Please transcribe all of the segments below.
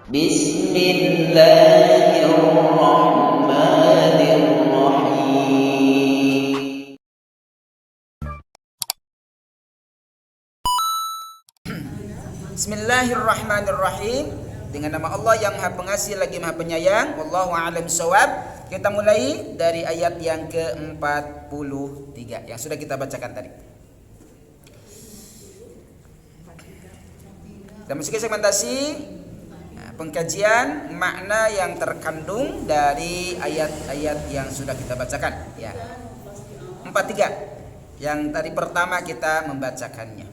Bismillahirrahmanirrahim. Bismillahirrahmanirrahim. Dengan nama Allah yang Maha Pengasih lagi Maha Penyayang. Wallahu a'lam bishawab. Kita mulai dari ayat yang ke-43 yang sudah kita bacakan tadi. Dan masuk ke segmentasi pengkajian makna yang terkandung dari ayat-ayat yang sudah kita bacakan. Ya. 43. Yang tadi pertama kita membacakannya.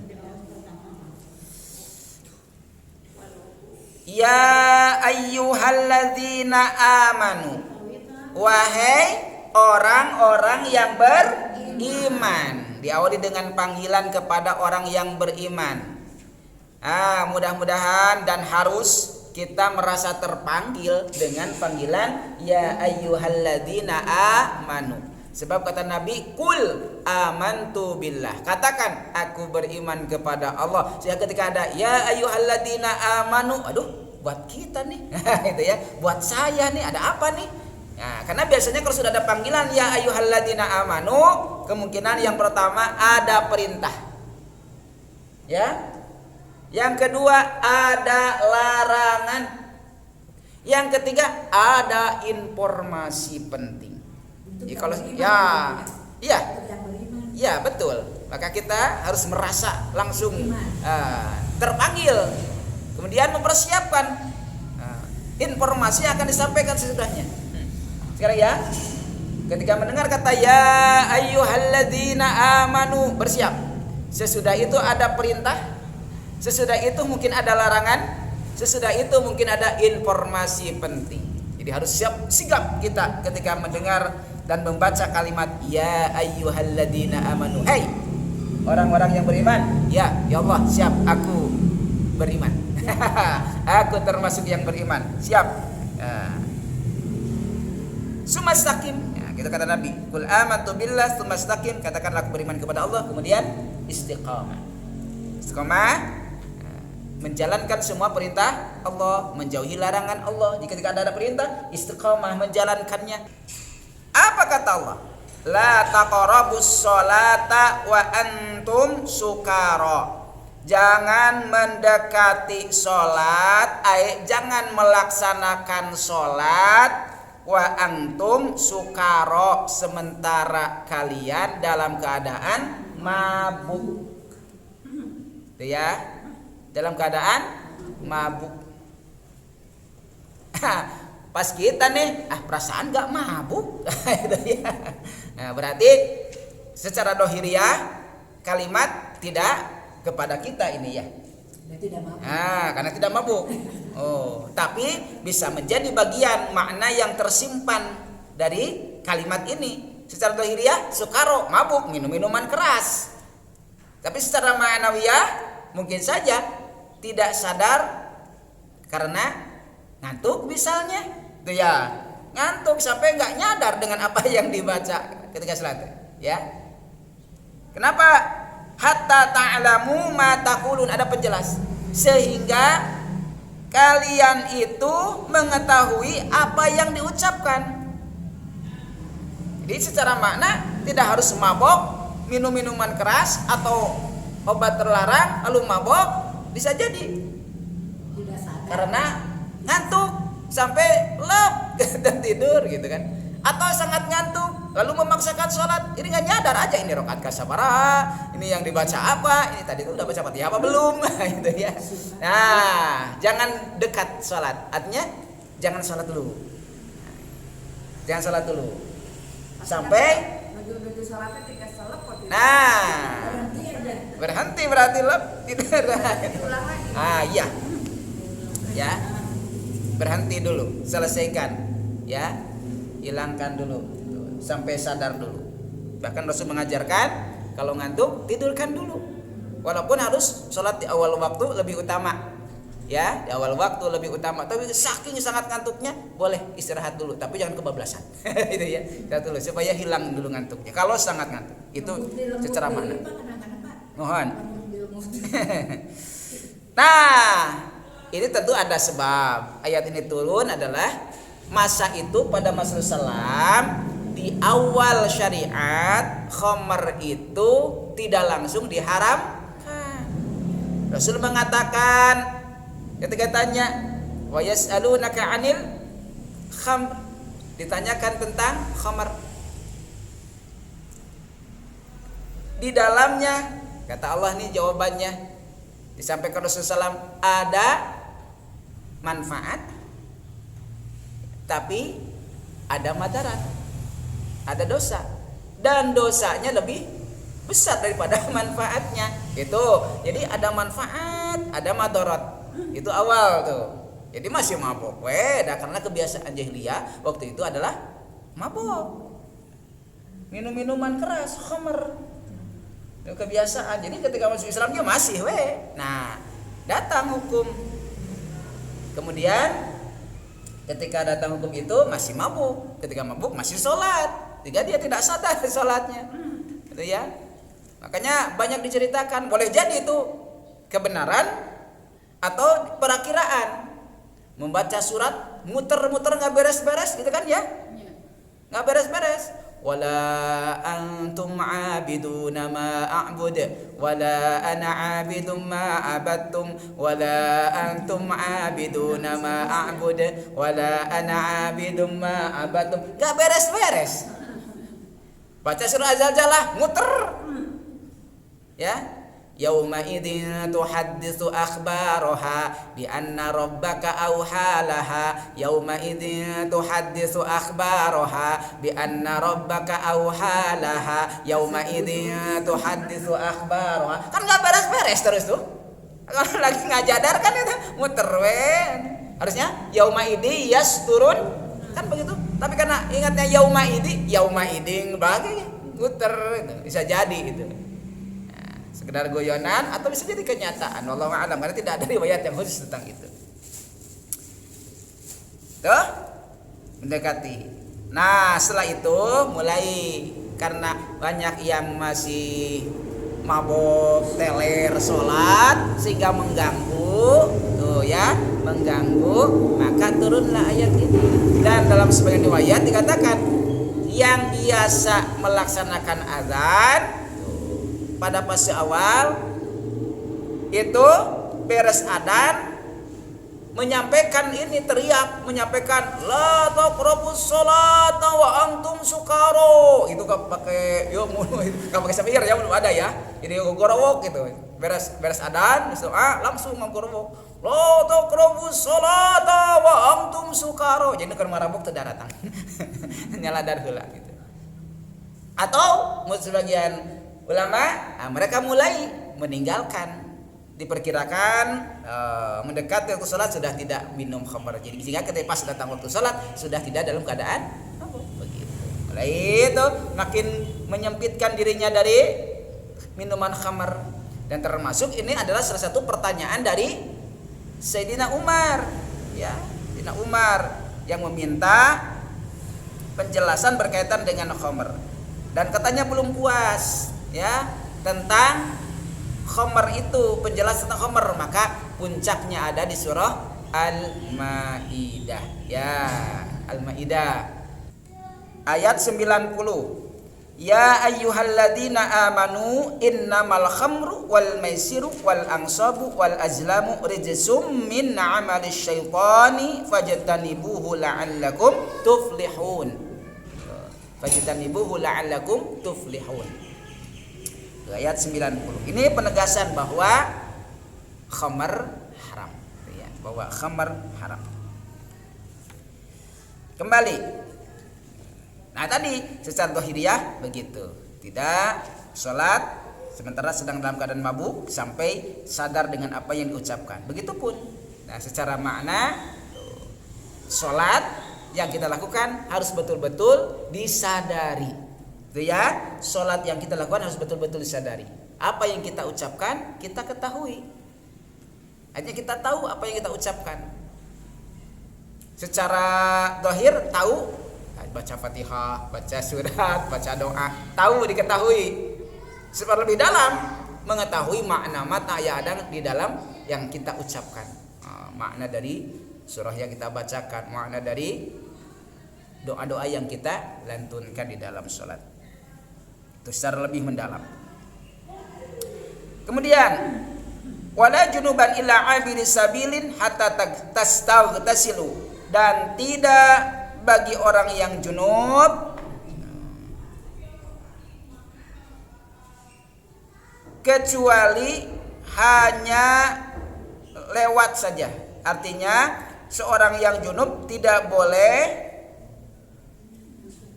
Ya ayyuhalladzina amanu, wahai orang-orang yang beriman. Diawali dengan panggilan kepada orang yang beriman. Mudah-mudahan dan harus kita merasa terpanggil dengan panggilan ya ayyuhalladzina amanu. Sebab kata Nabi, kul amantu billah, katakan aku beriman kepada Allah. Sehingga ketika ada ya ayyuhalladzina amanu, aduh buat kita nih itu ya, buat saya nih ada apa nih. Nah, karena biasanya kalau sudah ada panggilan ya ayyuhalladzina amanu, kemungkinan yang pertama ada perintah, ya. Yang kedua ada larangan. Yang ketiga ada informasi penting. Ya, kalau iya betul. Maka kita harus merasa langsung terpanggil, kemudian mempersiapkan informasi yang akan disampaikan sesudahnya. Sekarang ya, ketika mendengar kata ya ayyuhalladzina amanu, bersiap. Sesudah itu ada perintah, sesudah itu mungkin ada larangan, sesudah itu mungkin ada informasi penting. Jadi harus sigap kita ketika mendengar dan membaca kalimat ya ayyuhalladzina amanu. Hai orang-orang yang beriman. Ya Allah, siap, aku beriman. Aku termasuk yang beriman. Siap. Sumastaqim. Ya, kita kata Nabi, qul amantu billah sumastaqim, katakanlah aku beriman kepada Allah, kemudian istiqamah. Istiqamah menjalankan semua perintah Allah, menjauhi larangan Allah. Jika tidak ada perintah, istiqamah menjalankannya. Apa kata Allah? La taqrabus sholata wa antum sukara. Jangan mendekati sholat, jangan melaksanakan sholat wa antum sukara, sementara kalian dalam keadaan mabuk. Itu ya, dalam keadaan mabuk. Pas kita nih, perasaan gak mabuk. Nah, berarti secara dohiriyah kalimat tidak kepada kita ini ya. Karena tidak mabuk. Tapi bisa menjadi bagian makna yang tersimpan dari kalimat ini. Secara dohiriyah sukaro, mabuk, minum minuman keras. Tapi secara ma'nawiyah mungkin saja tidak sadar karena ngantuk misalnya. Itu ya, ngantuk sampai nggak nyadar dengan apa yang dibaca ketika salat, ya. Kenapa? Hatta ta'lamu ma taqulun, ada penjelas, sehingga kalian itu mengetahui apa yang diucapkan. Jadi secara makna tidak harus mabok, minum minuman keras atau obat terlarang lalu mabok, bisa jadi karena ngantuk sampai lep dan tidur gitu kan, atau sangat ngantuk lalu memaksakan sholat, ini nggak nyadar aja ini rakaat kasabaraha, ini yang dibaca apa, ini tadi itu udah baca Fatihah apa belum. Gitu ya. Nah, jangan dekat sholat, artinya jangan sholat dulu, sampai berhenti berarti lep tidur. Iya ya, berhenti dulu, selesaikan ya, hilangkan dulu sampai sadar dulu. Bahkan Rasul mengajarkan kalau ngantuk tidurkan dulu, walaupun harus sholat di awal waktu lebih utama ya, di awal waktu lebih utama. Tapi saking sangat ngantuknya boleh istirahat dulu, tapi jangan kebablasan. Itu ya, istirahat dulu supaya hilang dulu ngantuknya kalau sangat ngantuk. Itu secara makna. Mohon. Nah, ini tentu ada sebab. Ayat ini turun adalah masa itu pada masa Rasulullah di awal syariat khamar itu tidak langsung diharamkan. Rasul mengatakan ketika tanya wa yas'alunaka 'anil khamr, ditanyakan tentang khamar. Di dalamnya kata Allah nih jawabannya disampaikan Rasulullah SAW, ada manfaat tapi ada madarat, ada dosa, dan dosanya lebih besar daripada manfaatnya. Itu jadi ada manfaat, ada madarat. Itu awal tuh. Jadi masih mabok karena kebiasaan jahiliyah waktu itu adalah mabok, minum-minuman keras, khamr, itu kebiasaan. Jadi ketika masuk Islamnya masih nah datang hukum. Kemudian ketika datang hukum itu masih mabuk. Ketika mabuk masih sholat. Jika dia tidak sadar sholatnya, gitu ya. Makanya banyak diceritakan. Boleh jadi itu kebenaran atau perakiraan. Membaca surat muter-muter nggak beres-beres, gitu kan ya? Nggak beres-beres. Wala antum abiduna ma a'bud wala ana abidum ma abattum wala antum abiduna ma a'bud wala ana abidum ma abattum. Gak beres-beres. Baca surah Az-Zalzalah muter. Ya. Yauma idzin tuhadditsu akhbaraha bi anna rabbaka awhalaha. Yauma idzin tuhadditsu akhbaraha bi anna rabbaka awhalaha. Yauma idzin tuhadditsu akhbaraha. Kan enggak beres-beres terus tuh. Kalau lagi ngajadar kan itu muter harusnya yauma idzi yasturun kan begitu. Tapi karena ingatnya yauma idin bagi muter itu. Bisa jadi itu. Sekedar goyonan atau bisa jadi kenyataan. Wallahu a'lam, karena tidak ada riwayat yang khusus tentang itu. Tuh, mendekati. Nah, setelah itu mulai karena banyak yang masih mabok, teler, sholat sehingga mengganggu, tuh ya, mengganggu, maka turunlah ayat ini. Dan dalam sebagian riwayat dikatakan yang biasa melaksanakan azan pada fase awal itu beres adzan menyampaikan ini, teriak menyampaikan la taqrabus sholata wa antum sukaro. Itu enggak pakai enggak pakai syair ya, belum ada ya. Ini gorowok gitu. Beres adzan langsung ngorowok. La taqrabus sholata wa antum sukaro. Jadi keur marabuk teu datang. Nyaladar heula gitu. Atau sebagian ulama mereka mulai meninggalkan, diperkirakan mendekati waktu sholat sudah tidak minum khamr. Jadi sehingga ketika pas datang waktu sholat sudah tidak dalam keadaan begitu. Mulai itu makin menyempitkan dirinya dari minuman khamr. Dan termasuk ini adalah salah satu pertanyaan dari Sayyidina Umar, ya, Sayyidina Umar yang meminta penjelasan berkaitan dengan khamr dan katanya belum puas ya tentang khamr itu, penjelasan tentang khamr, maka puncaknya ada di surah Al-Maidah ya, Al-Maidah ayat 90. Ya ayyuhalladzina amanu innamal khamru wal maisiru wal ansabu wal azlamu rijsum min amalis syaitani fajtanibuhu la'allakum tuflihun. Fajtanibuhu la'allakum tuflihun. Ayat 90. Ini penegasan bahwa khamar haram, ya, bahwa khamar haram. Kembali. Nah, tadi secara zahiriyah begitu. Tidak sholat sementara sedang dalam keadaan mabuk sampai sadar dengan apa yang diucapkan. Begitupun. Nah, secara makna sholat yang kita lakukan harus betul-betul disadari. Itu ya, sholat yang kita lakukan harus betul-betul disadari. Apa yang kita ucapkan, kita ketahui. Hanya kita tahu apa yang kita ucapkan. Secara zahir tahu, baca Fatihah, baca surat, baca doa, tahu, diketahui. Secara lebih dalam, mengetahui makna mata yang ada di dalam yang kita ucapkan. makna dari surah yang kita bacakan, makna dari doa-doa yang kita lantunkan di dalam sholat. Itu secara lebih mendalam. Kemudian wala junuban illa abiri sabilin hatta tastaghtasilu, dan tidak bagi orang yang junub kecuali hanya lewat saja. Artinya seorang yang junub tidak boleh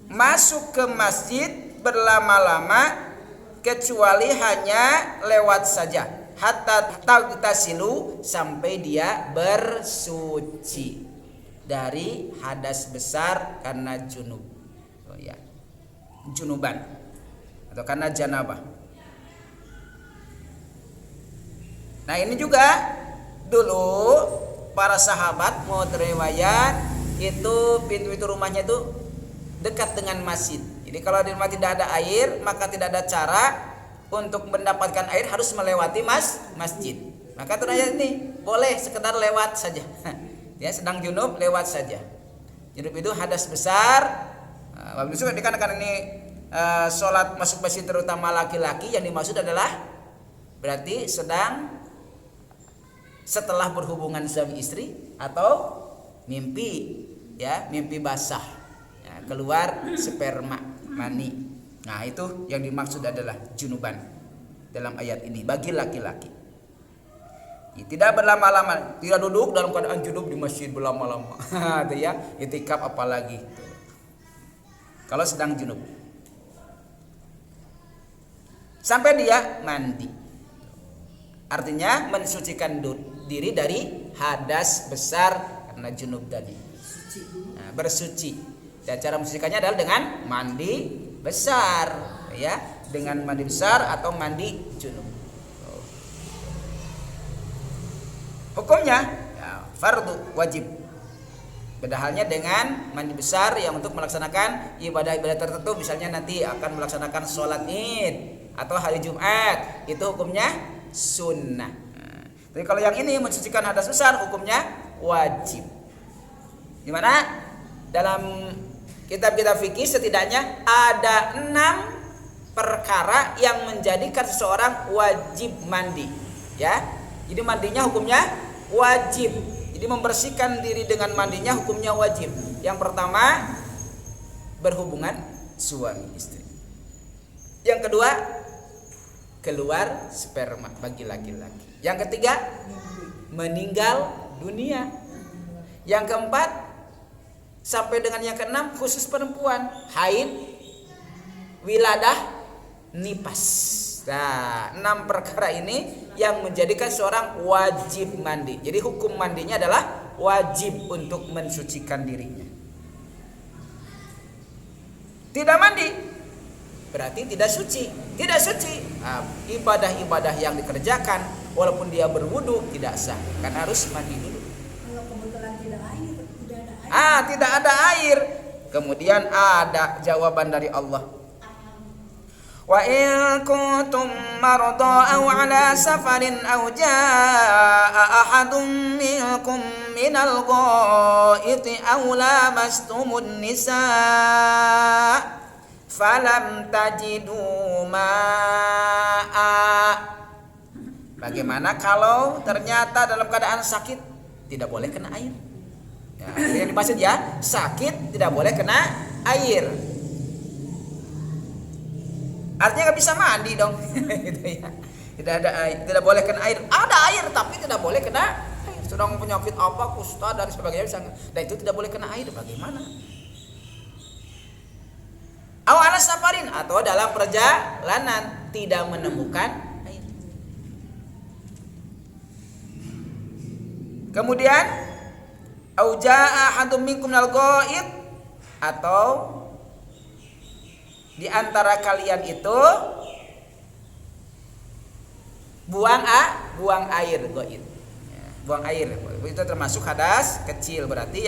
masuk ke masjid berlama-lama kecuali hanya lewat saja. Hatta taghtasilu, sampai dia bersuci dari hadas besar karena junub. Oh ya. Junuban atau karena janabah. Nah, ini juga dulu para sahabat mau riwayat itu pintu rumahnya itu dekat dengan masjid. Jadi kalau di rumah tidak ada air, maka tidak ada cara untuk mendapatkan air, harus melewati masjid. Maka ternyata ini boleh sekedar lewat saja. Ya, sedang junub lewat saja. Junub itu hadas besar. Wabil itu dikarenakan ini sholat masuk masjid terutama laki-laki, yang dimaksud adalah berarti sedang setelah berhubungan suami istri atau mimpi, ya, mimpi basah, ya, keluar sperma mani. Nah, itu yang dimaksud adalah junuban dalam ayat ini bagi laki-laki. Tidak berlama-lama, tidak duduk dalam keadaan junub di masjid berlama-lama. Itu ya, itikaf apalagi kalau sedang junub. Sampai dia mandi. Artinya mensucikan diri dari hadas besar karena junub tadi. Nah, bersuci. Dan cara mensucikannya adalah dengan mandi besar, ya, dengan mandi besar atau mandi junub. Hukumnya ya, fardu wajib. Beda halnya dengan mandi besar yang untuk melaksanakan ibadah-ibadah tertentu, misalnya nanti akan melaksanakan sholat Id atau hari Jumat, itu hukumnya sunnah. Tapi kalau yang ini mensucikan hadas besar, hukumnya wajib. Dimana dalam kitab-kitab fikih setidaknya ada 6 perkara yang menjadikan seseorang wajib mandi, ya. Jadi mandinya hukumnya wajib. Jadi membersihkan diri dengan mandinya hukumnya wajib. Yang pertama, berhubungan suami istri. Yang kedua, keluar sperma bagi laki-laki. Yang ketiga, meninggal dunia. Yang keempat, sampai dengan yang keenam, khusus perempuan, haid, wiladah, nipas. Nah, 6 perkara ini yang menjadikan seorang wajib mandi. Jadi hukum mandinya adalah wajib untuk mensucikan dirinya. Tidak mandi berarti tidak suci. Tidak suci, ibadah-ibadah yang dikerjakan walaupun dia berwudu tidak sah, karena harus mandi dulu. Kalau kebetulan tidak ada air. Tidak ada air. Kemudian ada jawaban dari Allah. Wa in kuntum marda aw ala safarin aw jaa ahadun minkum minal ghaiti aw lamastumun nisaa falam tajidu ma'a. Bagaimana kalau ternyata dalam keadaan sakit tidak boleh kena air? Ya, yang dimaksud ya, sakit tidak boleh kena air. Artinya nggak bisa mandi dong. Gitu ya. Tidak ada air, tidak boleh kena air. Ada air tapi tidak boleh kena air. Sedang penyakit apa, kusta dan sebagainya bisa. Dan itu tidak boleh kena air. Bagaimana? Awal safarin, atau dalam perjalanan tidak menemukan air. Kemudian auja'a ahadum minkum minal ghaid, atau di antara kalian itu buang air, ghaid. Buang air itu termasuk hadas kecil, berarti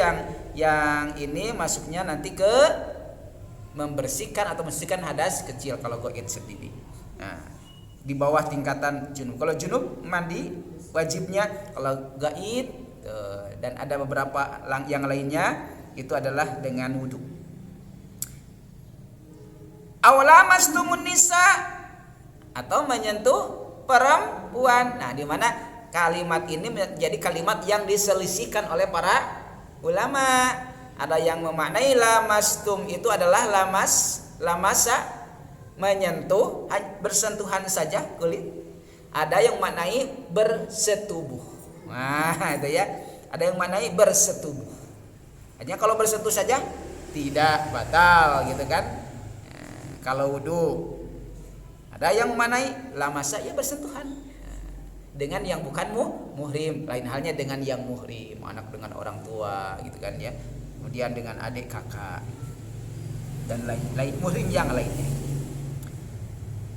yang ini masuknya nanti ke membersihkan atau mensucikan hadas kecil kalau ghaid sendiri. Nah, di bawah tingkatan junub. Kalau junub mandi wajibnya, kalau ghaid Tuh. Dan ada beberapa yang lainnya itu adalah dengan wudu. Awlamastumun nisa, atau menyentuh perempuan. Nah, di mana kalimat ini menjadi kalimat yang diselisihkan oleh para ulama. Ada yang memaknai lamastum itu adalah lamasa, menyentuh, bersentuhan saja kulit. Ada yang maknai bersetubuh. Nah, itu ya. Ada yang maknai bersetubuh. Hanya kalau bersentuh saja tidak batal gitu kan. Nah, kalau wudu. Ada yang memaknai lamasa, ya bersentuhan dengan yang bukan muhrim. Lain halnya dengan yang muhrim, anak dengan orang tua gitu kan ya. Kemudian dengan adik kakak dan lain-lain muhrim yang lainnya.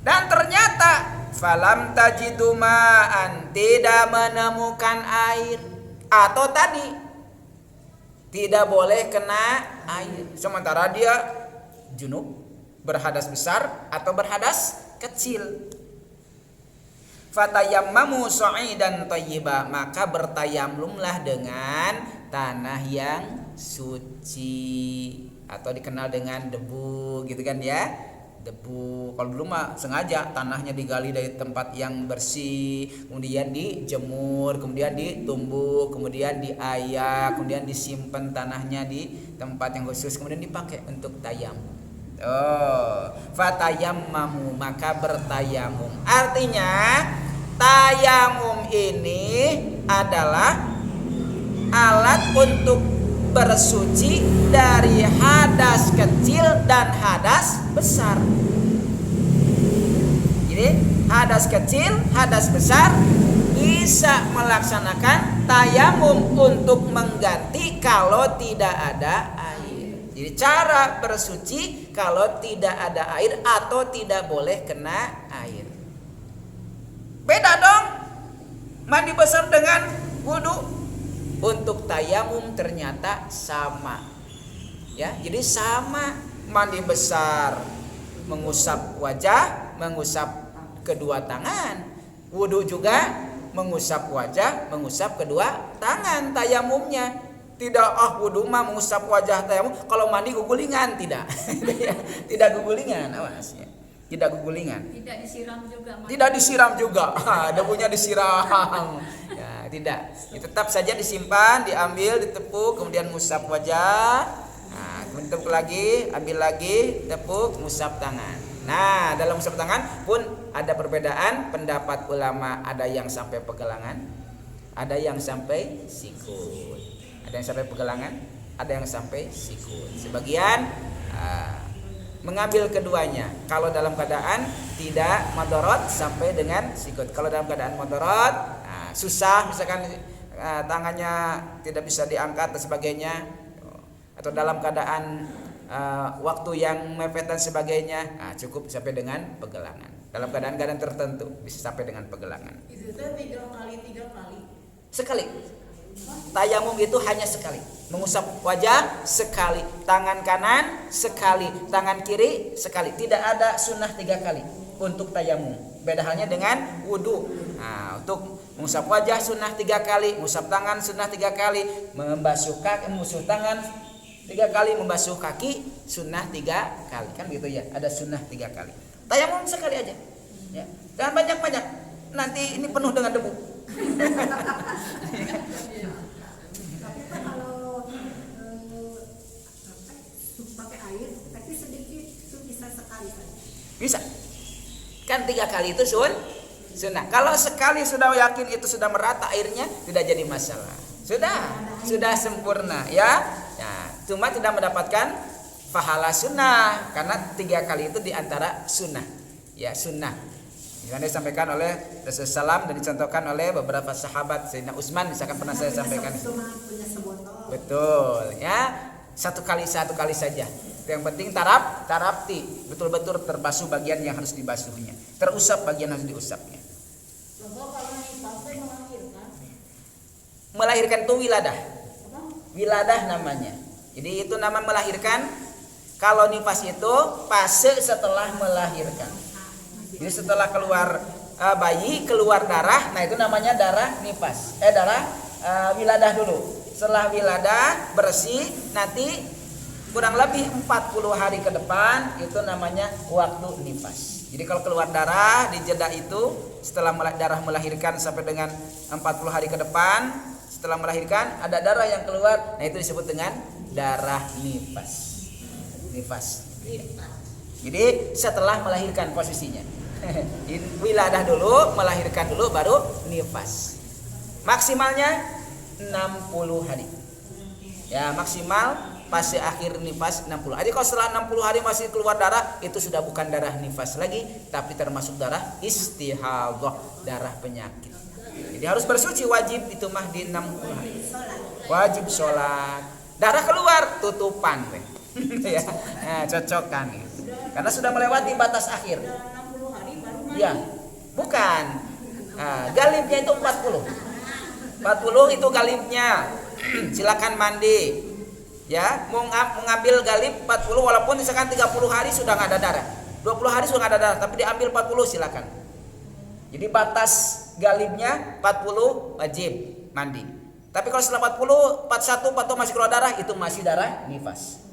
Dan ternyata falam tajidu ma'an, tidak menemukan air, atau tadi tidak boleh kena air sementara dia junub, berhadas besar atau berhadas kecil. Fatayammamu sa'idan thayyiba, maka bertayamumlah dengan tanah yang suci atau dikenal dengan debu gitu kan ya. Debu, kalau dulu mah sengaja tanahnya digali dari tempat yang bersih, kemudian dijemur, kemudian ditumbuk, kemudian diayak, kemudian disimpan tanahnya di tempat yang khusus, kemudian dipakai untuk tayamum. Fatayammamu, maka bertayamum. Artinya tayamum ini adalah alat untuk bersuci dari hadas kecil dan hadas besar. Jadi hadas kecil, hadas besar bisa melaksanakan tayamum untuk mengganti kalau tidak ada air. Jadi cara bersuci kalau tidak ada air atau tidak boleh kena air. Beda dong mandi besar dengan wudu. Untuk tayamum ternyata sama. Ya, jadi sama, mandi besar mengusap wajah, mengusap kedua tangan. Wudu juga mengusap wajah, mengusap kedua tangan tayamumnya. Tidak wudu mah mengusap wajah tayamum, kalau mandi gugulingan tidak. Tidak gugulingan, awas ya. Tidak gugulingan. Tidak disiram juga. Tidak disiram juga. Debunya disiram. Ya, tidak. Ya, tetap saja disimpan, diambil, ditepuk, kemudian ngusap wajah. Nah, kemudian tepuk lagi, ambil lagi, tepuk, ngusap tangan. Nah, dalam ngusap tangan pun ada perbedaan pendapat ulama. Ada yang sampai pegelangan, ada yang sampai sikut. Ada yang sampai pegelangan, ada yang sampai sikut. Sebagian mengambil keduanya. Kalau dalam keadaan tidak madorot sampai dengan sikut. Kalau dalam keadaan madorot, susah, misalkan tangannya tidak bisa diangkat dan sebagainya, atau dalam keadaan waktu yang mepet dan sebagainya, cukup sampai dengan pegelangan. Dalam keadaan-keadaan tertentu bisa sampai dengan pegelangan. Itu 3 kali. Sekali. Tayamum itu hanya sekali. Mengusap wajah sekali, tangan kanan sekali, tangan kiri sekali. Tidak ada sunnah 3 kali untuk tayamum. Beda halnya dengan wudu. Nah, untuk mengusap wajah sunnah 3 kali, mengusap tangan sunnah 3 kali, membasuh kaki, membasuh tangan 3 kali, membasuh kaki sunnah 3 kali. Kan gitu ya, ada sunnah 3 kali. Tayamum sekali aja. Ya. Jangan banyak-banyak. Nanti ini penuh dengan debu. Tapi kan kalau pakai air, tapi sedikit itu bisa sekali saja. Bisa. Kan 3 kali itu sunnah. Kalau sekali sudah yakin itu sudah merata airnya, tidak jadi masalah. Sudah sempurna ya. Nah, cuma tidak mendapatkan pahala sunnah karena 3 kali itu diantara sunnah. Ya, sunnah. Yang disampaikan oleh Rasulullah SAW dan dicontohkan oleh beberapa sahabat. Sayyidina Utsman misalkan pernah saya sampaikan. Betul ya. Satu kali saja. Yang penting tarapti, betul-betul terbasuh bagian yang harus dibasuhnya, terusap bagian yang harus diusapnya. Melahirkan itu wiladah namanya. Jadi itu nama melahirkan. Kalau nifas itu fase setelah melahirkan. Jadi setelah keluar bayi, keluar darah, nah itu namanya darah nifas. Darah wiladah dulu. Setelah wiladah bersih, nanti kurang lebih 40 hari ke depan itu namanya waktu nifas. Jadi kalau keluar darah di jeda itu setelah darah melahirkan sampai dengan 40 hari ke depan, setelah melahirkan ada darah yang keluar, nah itu disebut dengan darah nifas. Nifas. Jadi setelah melahirkan posisinya. Wiladah dulu, melahirkan dulu, baru nifas. Maksimalnya 60 hari. Ya, maksimal fase akhir nifas 60. Jadi kalau setelah 60 hari masih keluar darah, itu sudah bukan darah nifas lagi, tapi termasuk darah istihadhah, darah penyakit. Jadi harus bersuci wajib itu mah di 60 hari. Wajib sholat. Darah keluar, tutupan ya. Nah, cocokkan gitu. Karena sudah melewati batas akhir. Ya, bukan. Nah, galibnya itu 40. 40 itu galibnya. Silakan mandi. Ya, mau mengambil galib 40 walaupun misalkan 30 hari sudah nggak ada darah. 20 hari sudah nggak ada darah, tapi diambil 40 silakan. Jadi batas galibnya 40 wajib mandi. Tapi kalau setelah 40, 41, 42 masih keluar darah, itu masih darah nifas.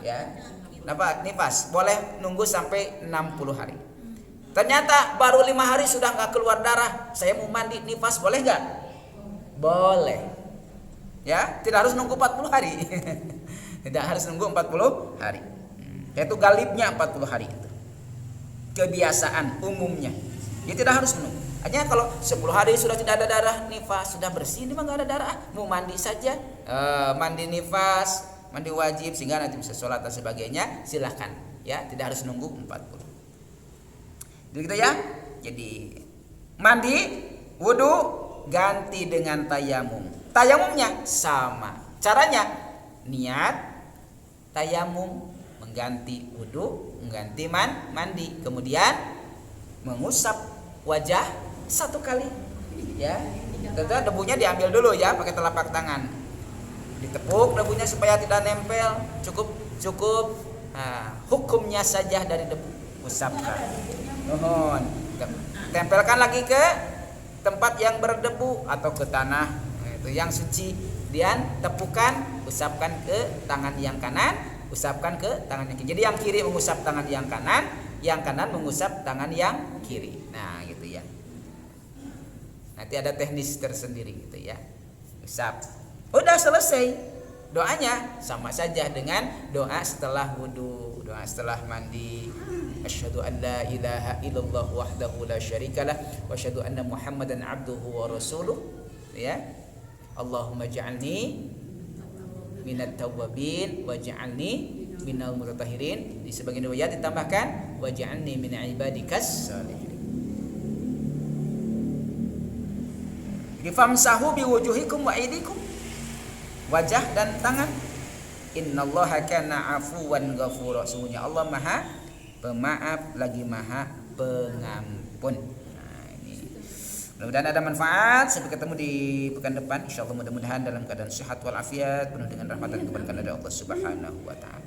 Ya. Kenapa? Nifas boleh nunggu sampai 60 hari. Ternyata baru 5 hari sudah nggak keluar darah, saya mau mandi nifas, boleh nggak? Boleh. Ya, tidak harus nunggu 40 hari. Tidak harus nunggu 40 hari. Yaitu galibnya 40 hari itu. Kebiasaan umumnya. Ya tidak harus menunggu. Hanya kalau 10 hari sudah tidak ada darah nifas, sudah bersih, ini mah nggak ada darah, mau mandi saja, mandi nifas, mandi wajib sehingga nanti bisa sholat dan sebagainya, silahkan. Ya, tidak harus nunggu 40. Jadi gitu ya. Jadi mandi, wudu, ganti dengan tayamum. Tayamumnya sama. Caranya niat tayamum, mengganti wudu, mengganti mandi, kemudian mengusap wajah 1 kali. Ya. Tentu debunya diambil dulu ya pakai telapak tangan. Ditepuk debunya supaya tidak nempel. Cukup hukumnya saja dari debu. Usapkan. Mohon. Tempelkan lagi ke tempat yang berdebu atau ke tanah yang suci, kemudian tepukan, usapkan ke tangan yang kanan, usapkan ke tangan yang kiri. Jadi yang kiri mengusap tangan yang kanan mengusap tangan yang kiri. Nah, gitu ya. Nanti ada teknis tersendiri gitu ya. Usap. Udah selesai. Doanya sama saja dengan doa setelah wudu, doa setelah mandi. Asyhadu an la ilaha illallah wahdahu la syarikalah wa asyhadu anna Muhammadan abduhu wa rasuluh. Ya. Allahumma ja'alni minat tawwabin waj'alni minal mutatahhirin. Di sebagian riwayat ditambahkan waj'alni min ibadikas shalihin. Jadi famsahu biwujuhikum wa aydikum, wajah dan tangan. Innallaha kana afuwan ghafura. Sungguhnya Allah Maha Pemaaf lagi Maha Pengampun. Mudah-mudahan ada manfaat. Sampai ketemu di pekan depan insyaallah, mudah-mudahan dalam keadaan sehat walafiat, penuh dengan rahmat dan keberkahan dari Allah Subhanahu wa taala.